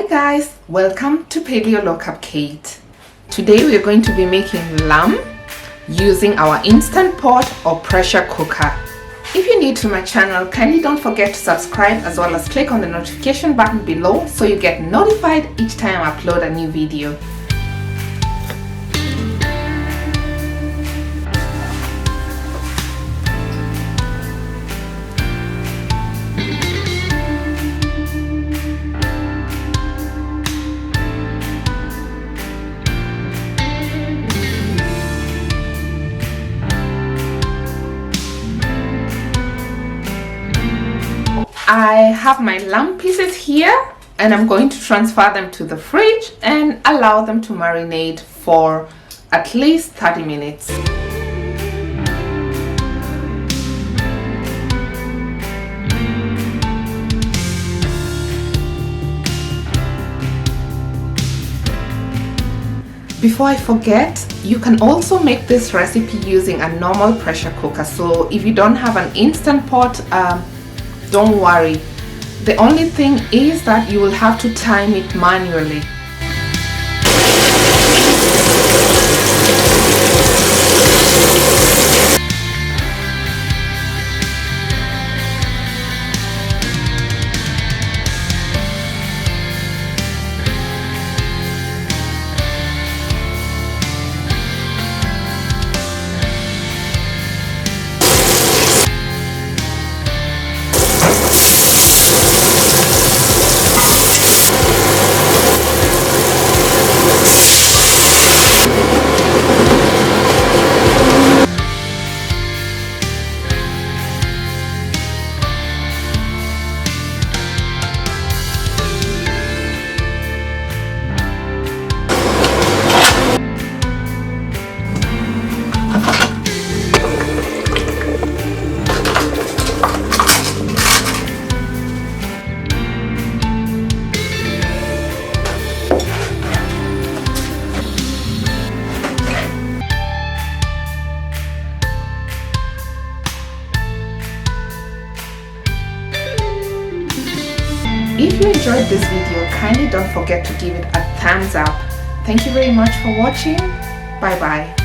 Hi guys, welcome to Paleo Low Carb Kate. Today we are going to be making lamb using our instant pot or pressure cooker. If you're new to my channel, kindly don't forget to subscribe as well as click on the notification button below so you get notified each time I upload a new video. I have my lamb pieces here and I'm going to transfer them to the fridge and allow them to marinate for at least 30 minutes. Before I forget, you can also make this recipe using a normal pressure cooker. So if you don't have an instant pot, don't worry. The only thing is that you will have to time it manually. If you enjoyed this video, kindly don't forget to give it a thumbs up. Thank you very much for watching. Bye bye.